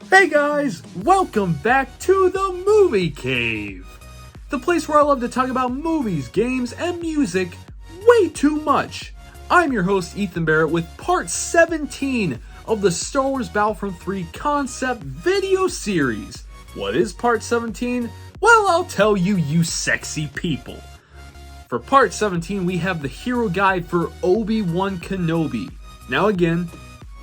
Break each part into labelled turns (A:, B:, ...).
A: Hey guys, welcome back to the Movie Cave, the place where I love to talk about movies, games, and music way too much. I'm your host Ethan Barrett with part 17 of the Star Wars Battlefront 3 concept video series. What is part 17? Well, I'll tell you, you sexy people. For part 17, we have the hero guide for Obi-Wan Kenobi. Now again,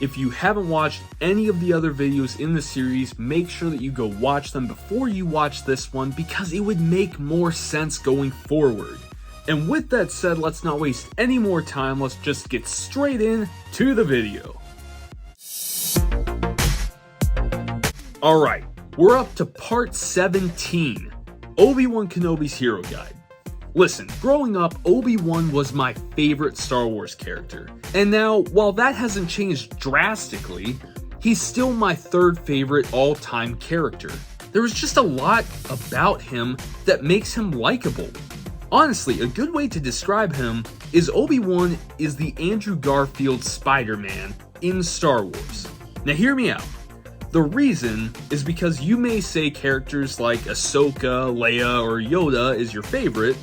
A: if you haven't watched any of the other videos in the series, make sure that you go watch them before you watch this one because it would make more sense going forward. And with that said, let's not waste any more time, let's just get straight in to the video. Alright, we're up to part 17, Obi-Wan Kenobi's hero guide. Listen, growing up, Obi-Wan was my favorite Star Wars character. And now, while that hasn't changed drastically, he's still my third favorite all-time character. There was just a lot about him that makes him likable. Honestly, a good way to describe him is Obi-Wan is the Andrew Garfield Spider-Man in Star Wars. Now hear me out. The reason is because you may say characters like Ahsoka, Leia, or Yoda is your favorite,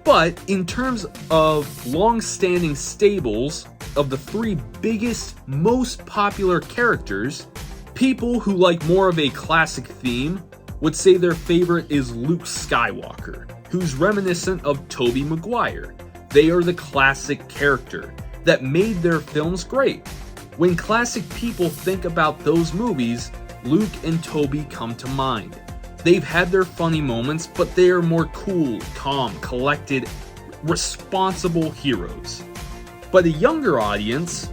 A: but in terms of long-standing stables of the three biggest, most popular characters, people who like more of a classic theme would say their favorite is Luke Skywalker, who's reminiscent of Tobey Maguire. They are the classic character that made their films great. When classic people think about those movies, Luke and Tobey come to mind. They've had their funny moments, but they are more cool, calm, collected, responsible heroes. But a younger audience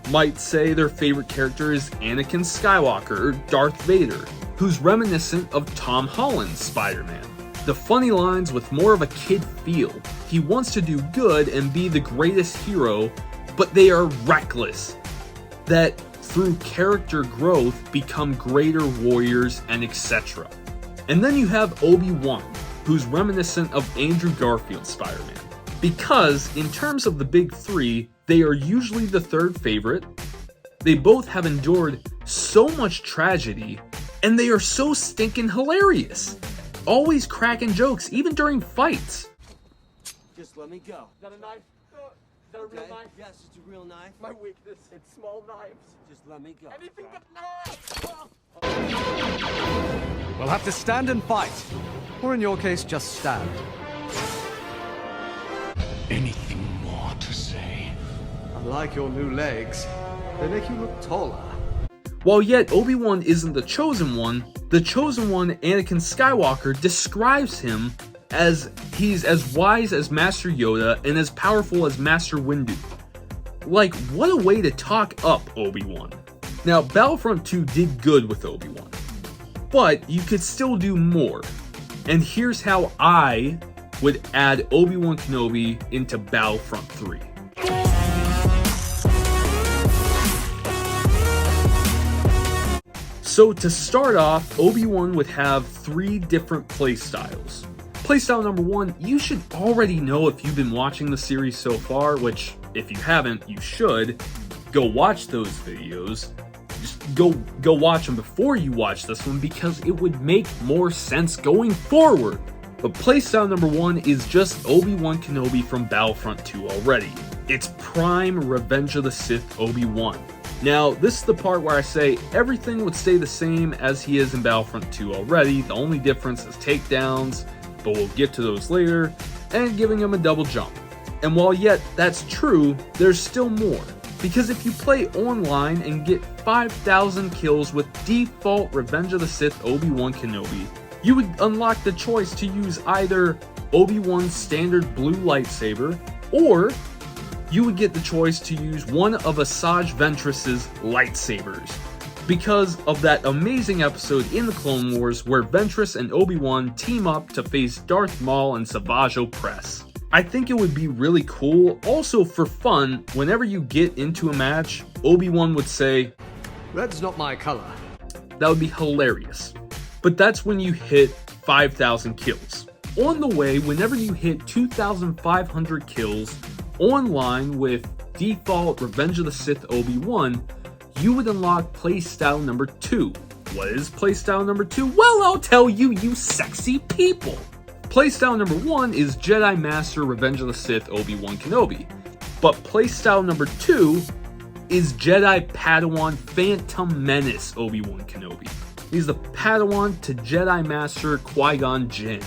A: might say their favorite character is Anakin Skywalker or Darth Vader, who's reminiscent of Tom Holland's Spider-Man. The funny lines with more of a kid feel. He wants to do good and be the greatest hero, but they are reckless. That through character growth become greater warriors and etc. And then you have Obi-Wan, who's reminiscent of Andrew Garfield's Spider-Man. Because, in terms of the big three, they are usually the third favorite, they both have endured so much tragedy, and they are so stinking hilarious. Always cracking jokes, even during fights.
B: Just let me go.
C: Is that a knife? Is that a real knife?
B: Yes, it's a real knife.
C: My weakness, it's small knives.
B: Just let me go.
C: Anything but knives!
D: We'll have to stand and fight. Or in your case, just stand.
E: Anything more to say?
D: I like your new legs. They make you look taller.
A: While yet Obi-Wan isn't the Chosen One, Anakin Skywalker, describes him as he's as wise as Master Yoda and as powerful as Master Windu. Like, what a way to talk up Obi-Wan. Now, Battlefront 2 did good with Obi-Wan, but you could still do more. And here's how I would add Obi-Wan Kenobi into Battlefront 3. So to start off, Obi-Wan would have 3 different playstyles. Playstyle number 1, you should already know if you've been watching the series so far, which if you haven't, you should. Go watch those videos. Just go watch them before you watch this one because it would make more sense going forward. But playstyle number 1 is just Obi-Wan Kenobi from Battlefront 2 already. It's prime Revenge of the Sith Obi-Wan. Now, this is the part where I say everything would stay the same as he is in Battlefront 2 already. The only difference is takedowns, but we'll get to those later, and giving him a double jump. And while yet that's true, there's still more. Because if you play online and get 5,000 kills with default Revenge of the Sith Obi-Wan Kenobi, you would unlock the choice to use either Obi-Wan's standard blue lightsaber, or you would get the choice to use one of Asajj Ventress's lightsabers. Because of that amazing episode in the Clone Wars where Ventress and Obi-Wan team up to face Darth Maul and Savage Opress. I think it would be really cool, also for fun, whenever you get into a match, Obi-Wan would say,
D: "Red's not my color."
A: That would be hilarious. But that's when you hit 5,000 kills. On the way, whenever you hit 2,500 kills online with default Revenge of the Sith Obi-Wan, you would unlock playstyle number 2, what is playstyle number 2? Well, I'll tell you, you sexy people. Playstyle number 1 is Jedi Master Revenge of the Sith Obi-Wan Kenobi. But playstyle number 2 is Jedi Padawan Phantom Menace Obi-Wan Kenobi. He's the Padawan to Jedi Master Qui-Gon Jinn.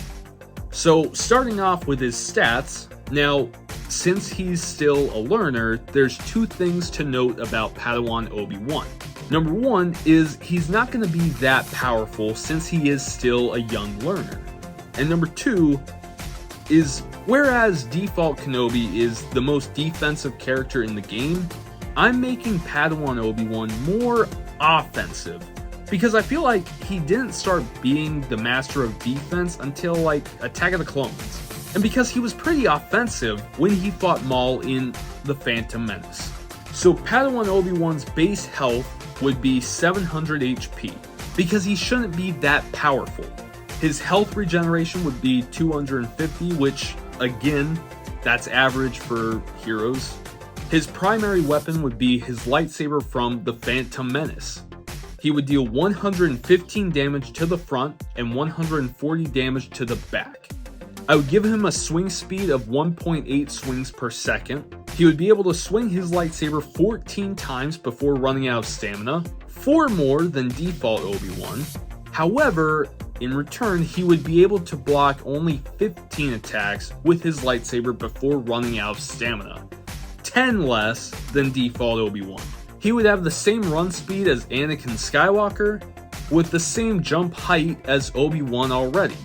A: So starting off with his stats, now since he's still a learner, there's 2 things to note about Padawan Obi-Wan. Number 1 is he's not going to be that powerful since he is still a young learner. And number 2 is whereas default Kenobi is the most defensive character in the game, I'm making Padawan Obi-Wan more offensive. Because I feel like he didn't start being the master of defense until like Attack of the Clones. And because he was pretty offensive when he fought Maul in The Phantom Menace. So Padawan Obi-Wan's base health would be 700 HP, because he shouldn't be that powerful. His health regeneration would be 250, which again, that's average for heroes. His primary weapon would be his lightsaber from The Phantom Menace. He would deal 115 damage to the front and 140 damage to the back. I would give him a swing speed of 1.8 swings per second. He would be able to swing his lightsaber 14 times before running out of stamina, 4 more than default Obi-Wan. However, in return, he would be able to block only 15 attacks with his lightsaber before running out of stamina, 10 less than default Obi-Wan. He would have the same run speed as Anakin Skywalker, with the same jump height as Obi-Wan already.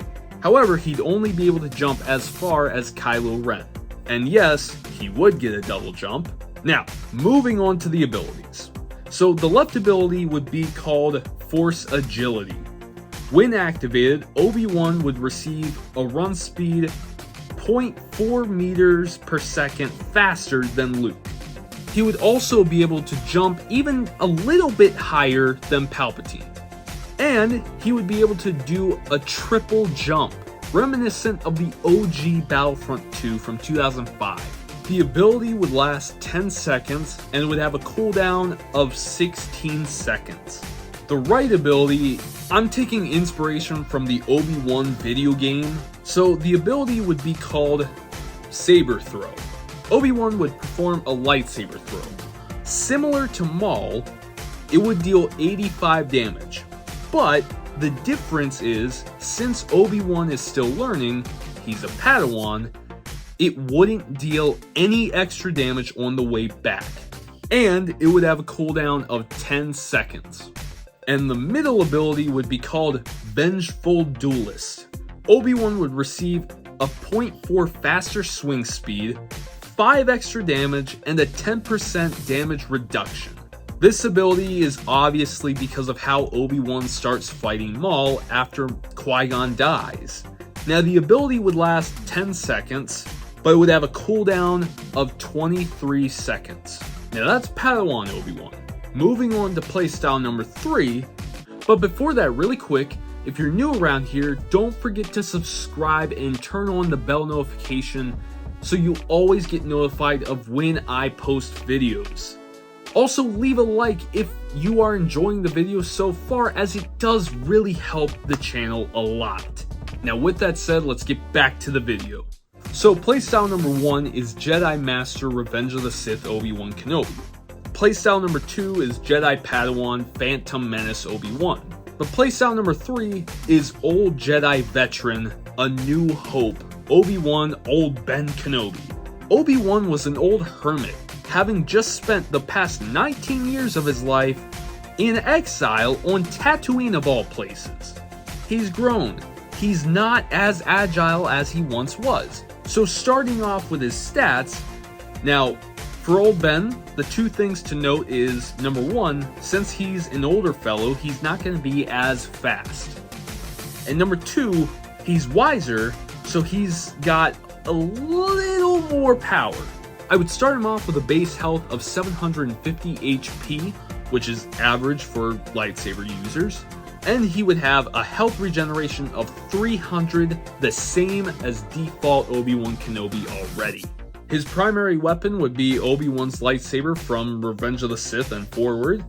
A: However, he'd only be able to jump as far as Kylo Ren. And yes, he would get a double jump. Now, moving on to the abilities. So the left ability would be called Force Agility. When activated, Obi-Wan would receive a run speed 0.4 meters per second faster than Luke. He would also be able to jump even a little bit higher than Palpatine. And he would be able to do a triple jump, reminiscent of the OG Battlefront 2 from 2005. The ability would last 10 seconds and would have a cooldown of 16 seconds. The right ability, I'm taking inspiration from the Obi-Wan video game, so the ability would be called Saber Throw. Obi-Wan would perform a lightsaber throw. Similar to Maul, it would deal 85 damage. But the difference is, since Obi-Wan is still learning, he's a Padawan, it wouldn't deal any extra damage on the way back. And it would have a cooldown of 10 seconds. And the middle ability would be called Vengeful Duelist. Obi-Wan would receive a 0.4 faster swing speed, 5 extra damage, and a 10% damage reduction. This ability is obviously because of how Obi-Wan starts fighting Maul after Qui-Gon dies. Now the ability would last 10 seconds, but it would have a cooldown of 23 seconds. Now that's Padawan Obi-Wan. Moving on to playstyle number 3, but before that, really quick, if you're new around here, don't forget to subscribe and turn on the bell notification so you'll always get notified of when I post videos. Also, leave a like if you are enjoying the video so far, as it does really help the channel a lot. Now with that said, let's get back to the video. So playstyle number 1 is Jedi Master Revenge of the Sith Obi-Wan Kenobi. Playstyle number 2 is Jedi Padawan Phantom Menace Obi-Wan. But playstyle number 3 is Old Jedi Veteran A New Hope Obi-Wan Old Ben Kenobi. Obi-Wan was an old hermit, having just spent the past 19 years of his life in exile on Tatooine of all places. He's grown. He's not as agile as he once was. So starting off with his stats, now for old Ben, the 2 things to note is, number 1, since he's an older fellow, he's not going to be as fast. And number 2, he's wiser, so he's got a little more power. I would start him off with a base health of 750 HP, which is average for lightsaber users, and he would have a health regeneration of 300, the same as default Obi-Wan Kenobi already. His primary weapon would be Obi-Wan's lightsaber from Revenge of the Sith and forward,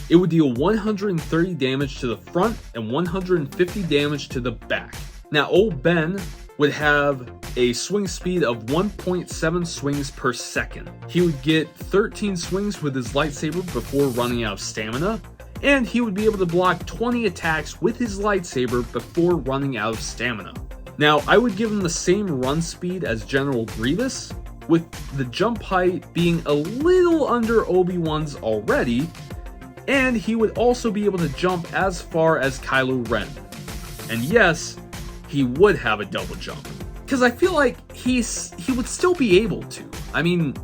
A: It would deal 130 damage to the front and 150 damage to the back. Now, Old Ben would have a swing speed of 1.7 swings per second. He would get 13 swings with his lightsaber before running out of stamina, and he would be able to block 20 attacks with his lightsaber before running out of stamina. Now, I would give him the same run speed as General Grievous, with the jump height being a little under Obi-Wan's already, and he would also be able to jump as far as Kylo Ren. And yes, he would have a double jump, because I feel like he would still be able to. I mean,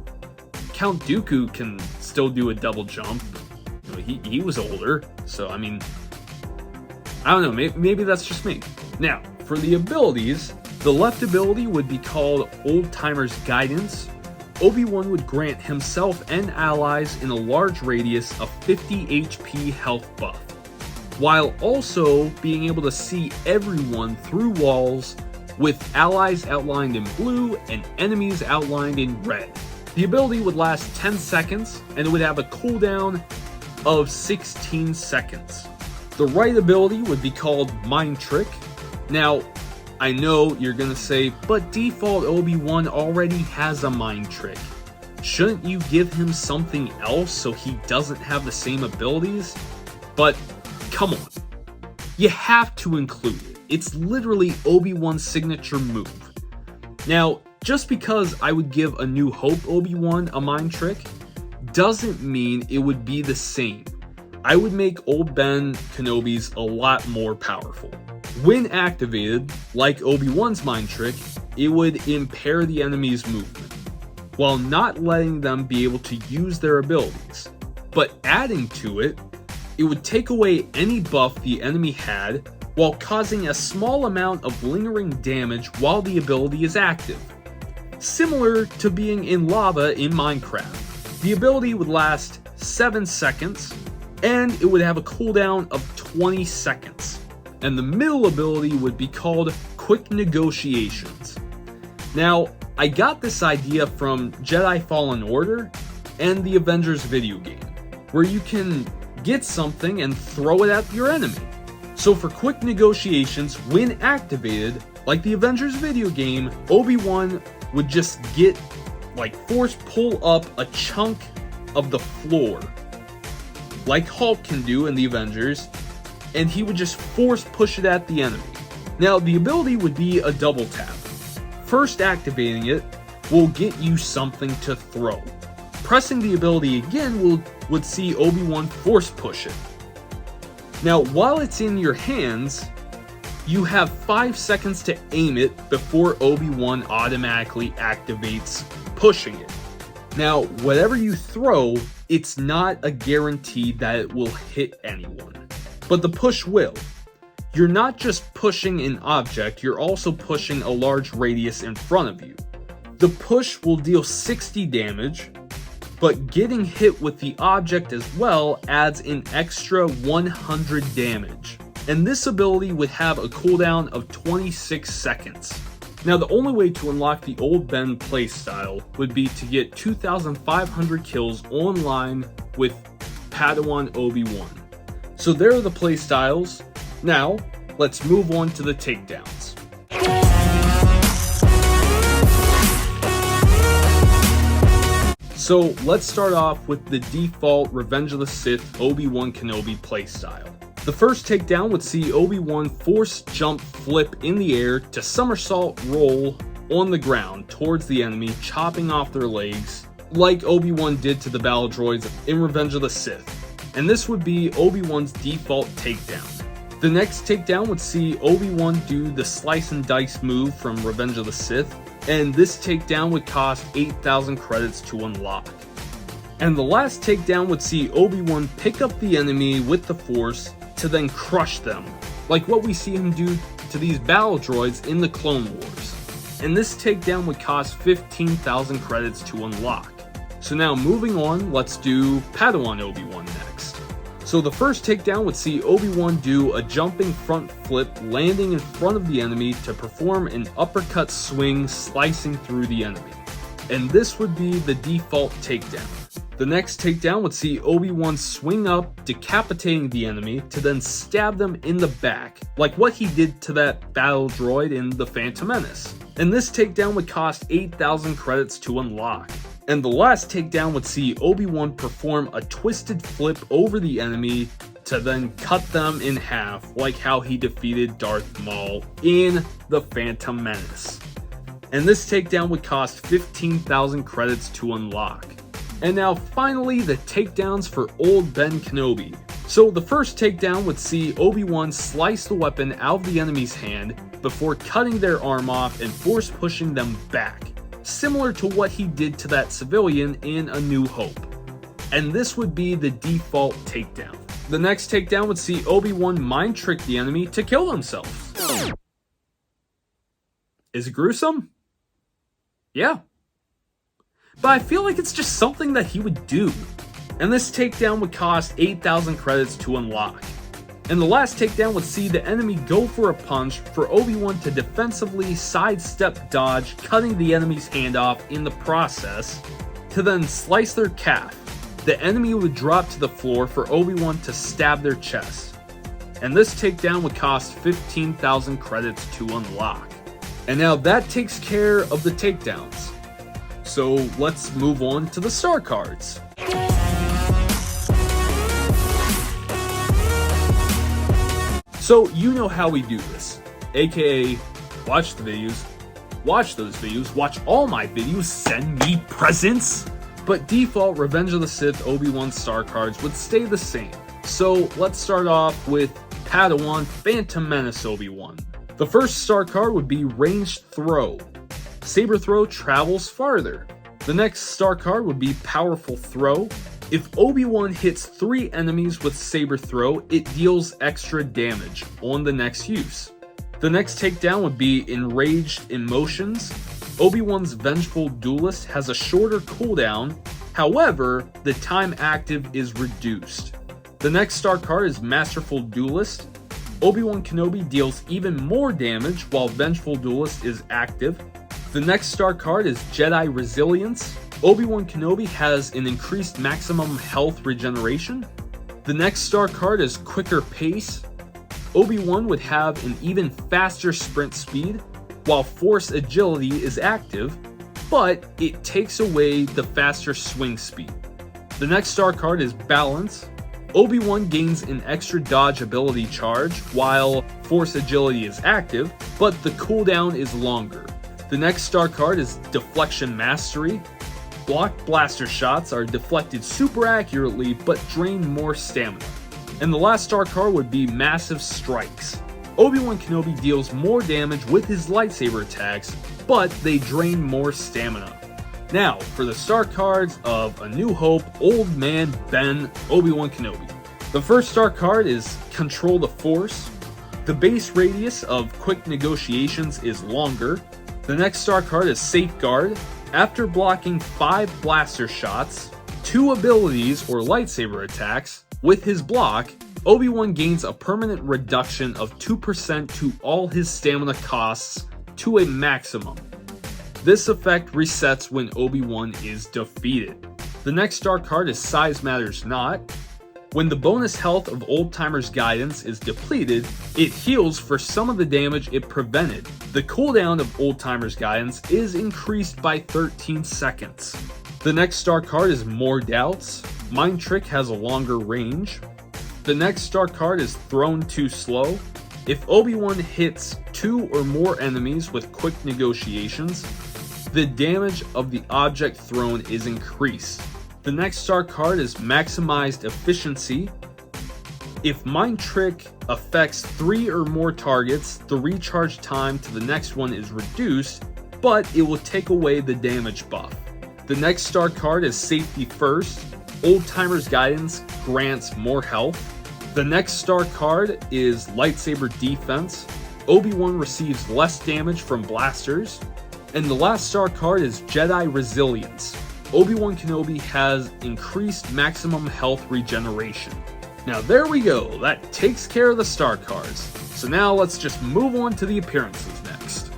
A: Count Dooku can still do a double jump. You know, he was older, so I mean, I don't know, maybe that's just me. Now, for the abilities, the left ability would be called Old Timer's Guidance. Obi-Wan would grant himself and allies in a large radius a 50 HP health buff, while also being able to see everyone through walls with allies outlined in blue and enemies outlined in red. The ability would last 10 seconds and it would have a cooldown of 16 seconds. The right ability would be called Mind Trick. Now, I know you're gonna say, but default Obi-Wan already has a mind trick. Shouldn't you give him something else so he doesn't have the same abilities? But come on, you have to include it. It's literally Obi-Wan's signature move. Now, just because I would give A New Hope Obi-Wan a mind trick doesn't mean it would be the same. I would make Old Ben Kenobi's a lot more powerful. When activated, like Obi-Wan's mind trick, it would impair the enemy's movement, while not letting them be able to use their abilities. But adding to it, it would take away any buff the enemy had, while causing a small amount of lingering damage while the ability is active. Similar to being in lava in Minecraft. The ability would last 7 seconds, and it would have a cooldown of 20 seconds. And the middle ability would be called Quick Negotiations. Now, I got this idea from Jedi Fallen Order and the Avengers video game, where you can get something and throw it at your enemy. So for Quick Negotiations, when activated, like the Avengers video game, Obi-Wan would just force pull up a chunk of the floor, like Hulk can do in the Avengers, and he would just force push it at the enemy. Now, the ability would be a double tap. First activating it will get you something to throw. Pressing the ability again would see Obi-Wan force push it. Now, while it's in your hands, you have 5 seconds to aim it before Obi-Wan automatically activates pushing it. Now, whatever you throw, it's not a guarantee that it will hit anyone. But the push will. You're not just pushing an object, you're also pushing a large radius in front of you. The push will deal 60 damage, but getting hit with the object as well adds an extra 100 damage. And this ability would have a cooldown of 26 seconds. Now, the only way to unlock the Old Ben playstyle would be to get 2,500 kills online with Padawan Obi-Wan. So there are the playstyles. Now, let's move on to the takedowns. So let's start off with the default Revenge of the Sith Obi-Wan Kenobi playstyle. The first takedown would see Obi-Wan force jump flip in the air to somersault roll on the ground towards the enemy, chopping off their legs, like Obi-Wan did to the battle droids in Revenge of the Sith. And this would be Obi-Wan's default takedown. The next takedown would see Obi-Wan do the slice and dice move from Revenge of the Sith, and this takedown would cost 8,000 credits to unlock. And the last takedown would see Obi-Wan pick up the enemy with the Force to then crush them, like what we see him do to these battle droids in the Clone Wars. And this takedown would cost 15,000 credits to unlock. So now moving on, let's do Padawan Obi-Wan next. So the first takedown would see Obi-Wan do a jumping front flip, landing in front of the enemy to perform an uppercut swing, slicing through the enemy. And this would be the default takedown. The next takedown would see Obi-Wan swing up, decapitating the enemy, to then stab them in the back, like what he did to that battle droid in The Phantom Menace. And this takedown would cost 8,000 credits to unlock. And the last takedown would see Obi-Wan perform a twisted flip over the enemy to then cut them in half, like how he defeated Darth Maul in The Phantom Menace. And this takedown would cost 15,000 credits to unlock. And now finally the takedowns for Old Ben Kenobi. So the first takedown would see Obi-Wan slice the weapon out of the enemy's hand before cutting their arm off and force pushing them back, similar to what he did to that civilian in A New Hope. And this would be the default takedown. The next takedown would see Obi-Wan mind trick the enemy to kill themselves. Is it gruesome? Yeah. But I feel like it's just something that he would do. And this takedown would cost 8,000 credits to unlock. And the last takedown would see the enemy go for a punch for Obi-Wan to defensively sidestep dodge, cutting the enemy's hand off in the process, to then slice their calf. The enemy would drop to the floor for Obi-Wan to stab their chest. And this takedown would cost 15,000 credits to unlock. And now that takes care of the takedowns. So let's move on to the star cards. So you know how we do this, aka watch the videos, watch those videos, watch all my videos, send me presents. But default Revenge of the Sith Obi-Wan star cards would stay the same. So let's start off with Padawan Phantom Menace Obi-Wan. The first star card would be Ranged Throw. Saber Throw travels farther. The next star card would be Powerful Throw. If Obi-Wan hits 3 enemies with Saber Throw, it deals extra damage on the next use. The next takedown would be Enraged Emotions. Obi-Wan's Vengeful Duelist has a shorter cooldown, however, the time active is reduced. The next star card is Masterful Duelist. Obi-Wan Kenobi deals even more damage while Vengeful Duelist is active. The next star card is Jedi Resilience. Obi-Wan Kenobi has an increased maximum health regeneration. The next star card is Quicker Pace. Obi-Wan would have an even faster sprint speed, while Force Agility is active, but it takes away the faster swing speed. The next star card is Balance. Obi-Wan gains an extra dodge ability charge, while Force Agility is active, but the cooldown is longer. The next star card is Deflection Mastery. Blocked blaster shots are deflected super accurately, but drain more stamina. And the last star card would be Massive Strikes. Obi-Wan Kenobi deals more damage with his lightsaber attacks, but they drain more stamina. Now, for the star cards of A New Hope, Old Man Ben Obi-Wan Kenobi. The first star card is Control the Force. The base radius of quick negotiations is longer. The next star card is Safeguard. After blocking 5 blaster shots, 2 abilities or lightsaber attacks, with his block, Obi-Wan gains a permanent reduction of 2% to all his stamina costs to a maximum. This effect resets when Obi-Wan is defeated. The next star card is Size Matters Not. When the bonus health of Old Timer's Guidance is depleted, it heals for some of the damage it prevented. The cooldown of Old Timer's Guidance is increased by 13 seconds. The next star card is More Doubts. Mind Trick has a longer range. The next star card is Thrown Too Slow. If Obi-Wan hits 2 or more enemies with quick negotiations, the damage of the object thrown is increased. The next star card is Maximized Efficiency. If Mind Trick affects 3 or more targets, the recharge time to the next one is reduced, but it will take away the damage buff. The next star card is Safety First. Old Timer's Guidance grants more health. The next star card is Lightsaber Defense. Obi-Wan receives less damage from blasters. And the last star card is Jedi Resilience. Obi-Wan Kenobi has increased maximum health regeneration. Now there we go, that takes care of the star cards. So now let's just move on to the appearances next.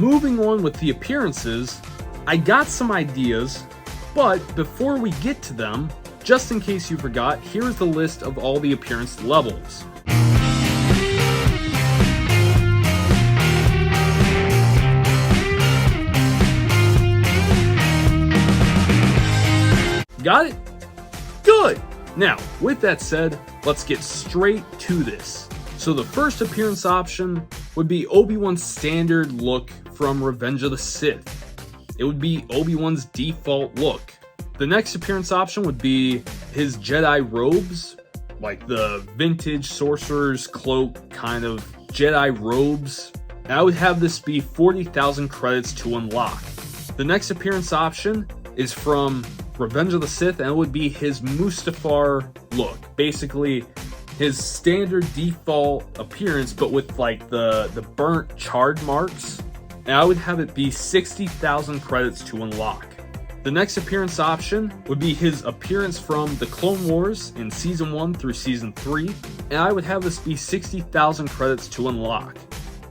A: Moving on with the appearances, I got some ideas, but before we get to them, just in case you forgot, here's the list of all the appearance levels. Got it? Good! Now, with that said, let's get straight to this. So the first appearance option would be Obi-Wan's standard look from Revenge of the Sith. It would be Obi-Wan's default look. The next appearance option would be his Jedi robes, like the vintage sorcerer's cloak kind of Jedi robes. And I would have this be 40,000 credits to unlock. The next appearance option is from Revenge of the Sith, and it would be his Mustafar look. Basically, his standard default appearance, but with like the burnt charred marks. And I would have it be 60,000 credits to unlock. The next appearance option would be his appearance from the Clone Wars in Season 1 through Season 3, and I would have this be 60,000 credits to unlock.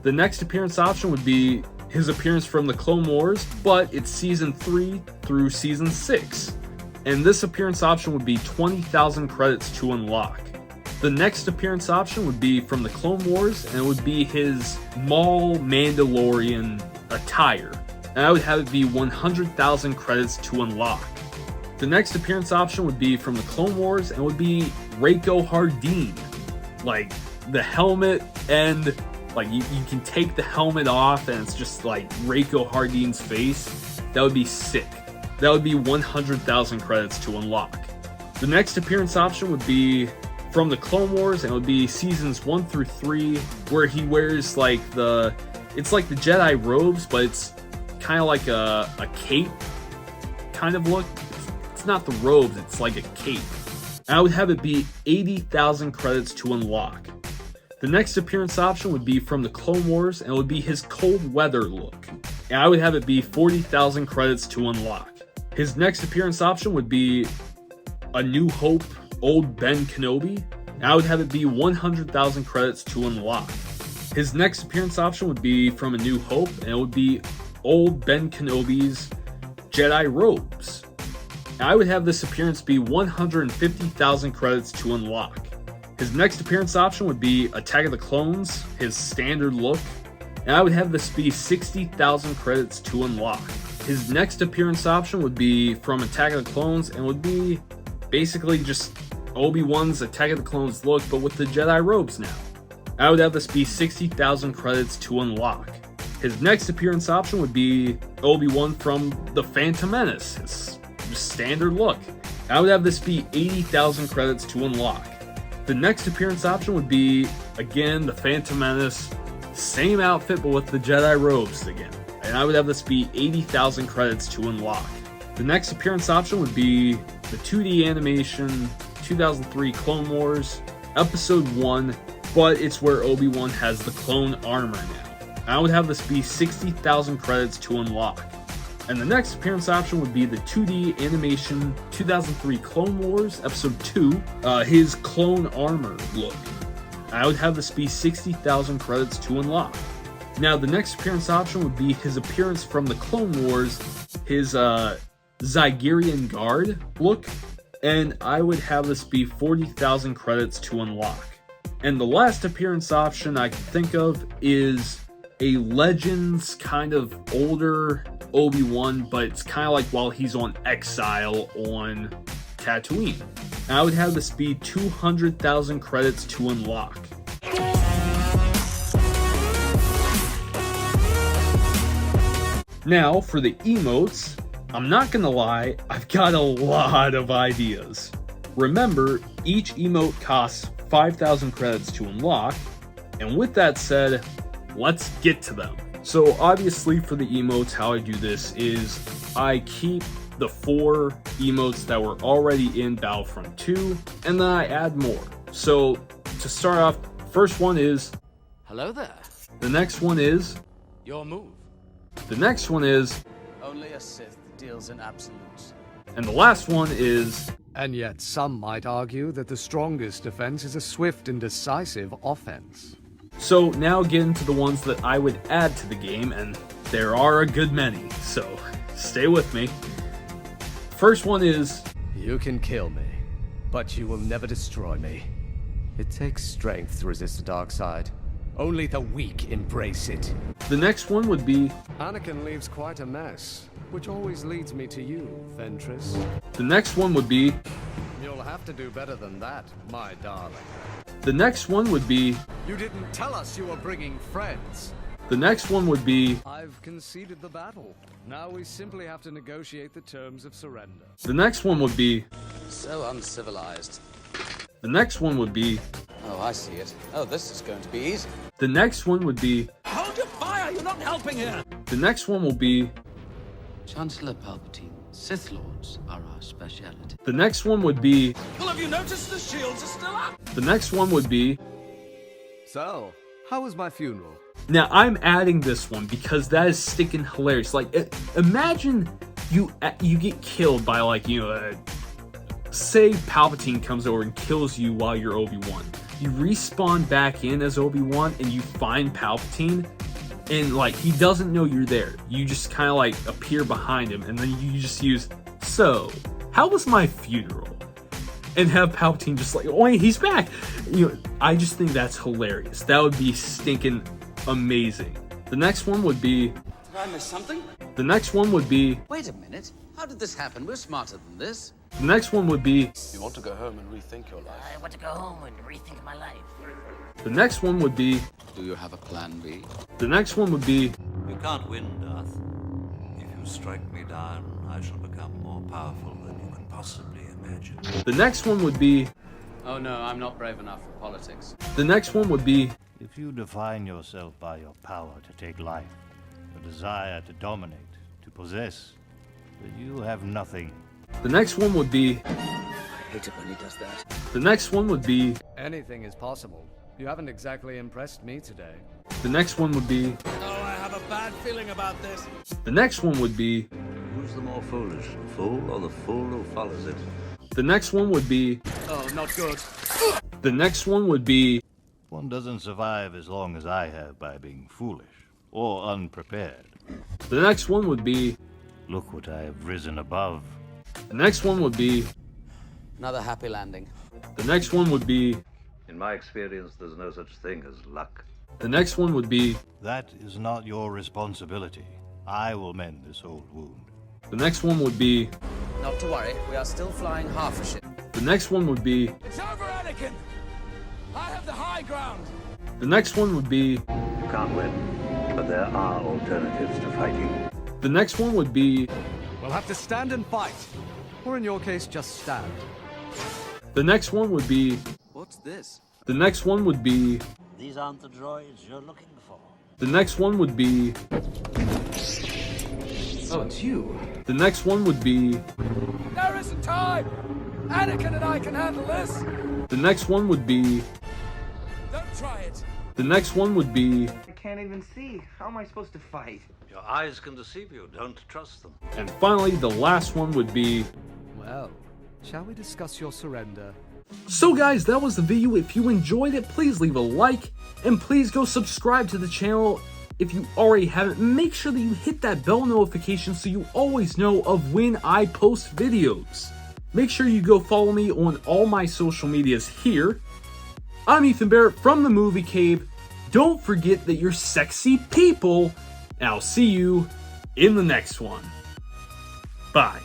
A: The next appearance option would be his appearance from the Clone Wars, but it's Season 3 through Season 6, and this appearance option would be 20,000 credits to unlock. The next appearance option would be from the Clone Wars, and it would be his Maul Mandalorian attire, and I would have it be 100,000 credits to unlock. The next appearance option would be from the Clone Wars, and it would be Reiko Hardeen. Like, the helmet, and like you can take the helmet off and it's just like Reiko Hardeen's face. That would be sick. That would be 100,000 credits to unlock. The next appearance option would be from the Clone Wars, and it would be seasons 1 through 3, where he wears like it's like the Jedi robes, but it's kind of like a cape kind of look. It's not the robes, it's like a cape. And I would have it be 80,000 credits to unlock. The next appearance option would be from the Clone Wars, and it would be his cold weather look. And I would have it be 40,000 credits to unlock. His next appearance option would be A New Hope, Old Ben Kenobi, and I would have it be 100,000 credits to unlock. His next appearance option would be from A New Hope, and it would be Old Ben Kenobi's Jedi robes. And I would have this appearance be 150,000 credits to unlock. His next appearance option would be Attack of the Clones, his standard look, and I would have this be 60,000 credits to unlock. His next appearance option would be from Attack of the Clones, and would be basically just Obi-Wan's Attack of the Clones look, but with the Jedi robes now. I would have this be 60,000 credits to unlock. His next appearance option would be Obi-Wan from The Phantom Menace, his standard look. I would have this be 80,000 credits to unlock. The next appearance option would be, again, The Phantom Menace, same outfit but with the Jedi robes again. And I would have this be 80,000 credits to unlock. The next appearance option would be the 2D animation 2003 Clone Wars, Episode 1, but it's where Obi-Wan has the clone armor now. I would have this be 60,000 credits to unlock. And the next appearance option would be the 2D animation 2003 Clone Wars Episode 2, his clone armor look. I would have this be 60,000 credits to unlock. Now the next appearance option would be his appearance from the Clone Wars, his Zygerian Guard look, and I would have this be 40,000 credits to unlock. And the last appearance option I can think of is a Legends kind of older Obi-Wan, but it's kind of like while he's on exile on Tatooine. And I would have this be 200,000 credits to unlock. Now, for the emotes, I'm not gonna lie, I've got a lot of ideas. Remember, each emote costs 5,000 credits to unlock, and with that said, let's get to them. So obviously for the emotes, how I do this is I keep the 4 emotes that were already in Battlefront 2, and then I add more. So to start off, first one is,
B: Hello there.
A: the next one is,
B: Your move.
A: the next one is,
B: Only a Sith deals in absolutes.
A: and the last one is,
D: And yet some might argue that the strongest defense is a swift and decisive offense.
A: so now get into the ones that I would add to the game, and there are a good many, so stay with me. First one is,
D: You can kill me, but you will never destroy me. It takes strength to resist the dark side. Only the weak embrace it.
A: the next one would be,
D: Anakin leaves quite a mess, which always leads me to you, Ventress.
A: the next one would be,
D: You'll have to do better than that, my darling.
A: the next one would be,
D: You didn't tell us you were bringing friends.
A: the next one would be,
D: I've conceded the battle. Now we simply have to negotiate the terms of surrender.
A: the next one would be,
B: So uncivilized.
A: the next one would be,
B: Oh, I see it. Oh, this is going to be easy.
A: the next one would be,
B: Hold your fire! You're not helping here!
A: the next one will be,
B: Chancellor Palpatine, Sith Lords are our speciality.
A: the next one would be,
B: Well, have you noticed the shields are still up?
A: the next one would be.
D: So, how was my funeral?
A: Now I'm adding this one because that is sticking hilarious. Like, imagine you get killed by, like, you know, say Palpatine comes over and kills you while you're Obi-Wan. You respawn back in as Obi-Wan and you find Palpatine, and like he doesn't know you're there. You just kind of like appear behind him, and then you just use, so how was my funeral? And have Palpatine just like, oh wait, he's back. You know, I just think that's hilarious. That would be stinking amazing. The next one would be,
B: Did I miss something?
A: the next one would be,
B: Wait a minute. How did this happen? We're smarter than this.
A: the next one would be,
B: You want to go home and rethink your life?
F: I want to go home and rethink my life.
A: the next one would be,
B: Do you have a plan B?
A: the next one would be,
G: You can't win, Darth. If you strike me down, I shall become more powerful than you can possibly imagine.
A: the next one would be,
B: Oh no, I'm not brave enough for politics.
A: the next one would be,
H: If you define yourself by your power to take life, your desire to dominate, to possess, then you have nothing.
A: the next one would be,
B: I hate it when he does that.
A: the next one would be,
D: Anything is possible. You haven't exactly impressed me today.
A: the next one would be,
B: Oh, I have a bad feeling about this.
A: the next one would be,
G: Who's the more foolish, the fool or the fool who follows it?
A: the next one would be,
B: Oh, not good.
A: the next one would be,
H: One doesn't survive as long as I have by being foolish or unprepared.
A: the next one would be,
H: Look what I have risen above.
A: the next one would be,
B: Another happy landing.
A: the next one would be,
G: In my experience, there's no such thing as luck.
A: the next one would be,
H: That is not your responsibility. I will mend this old wound.
A: the next one would be,
B: Not to worry, we are still flying half a ship.
A: the next one would be,
B: It's over, Anakin! I have the high ground!
A: the next one would be,
G: You can't win, but there are alternatives to fighting.
A: the next one would be,
D: We'll have to stand and fight. Or in your case, just stand.
A: the next one would be,
B: What's this?
A: the next one would be,
F: These aren't the droids you're looking for.
A: the next one would be,
B: Oh, it's you.
A: the next one would be,
B: There isn't time! Anakin and I can handle this!
A: the next one would be,
B: Don't try it!
A: the next one would be,
C: I can't even see. How am I supposed to fight?
G: Your eyes can deceive you. Don't trust them.
A: and finally the last one would be.
D: Well, shall we discuss your surrender?
A: So guys, that was the video. If you enjoyed it, please leave a like, and please go subscribe to the channel if you already haven't. Make sure that you hit that bell notification so you always know of when I post videos. Make sure you go follow me on all my social medias here. I'm Ethan Barrett from the Movie Cave. Don't forget that you're sexy people, and I'll see you in the next one. Bye.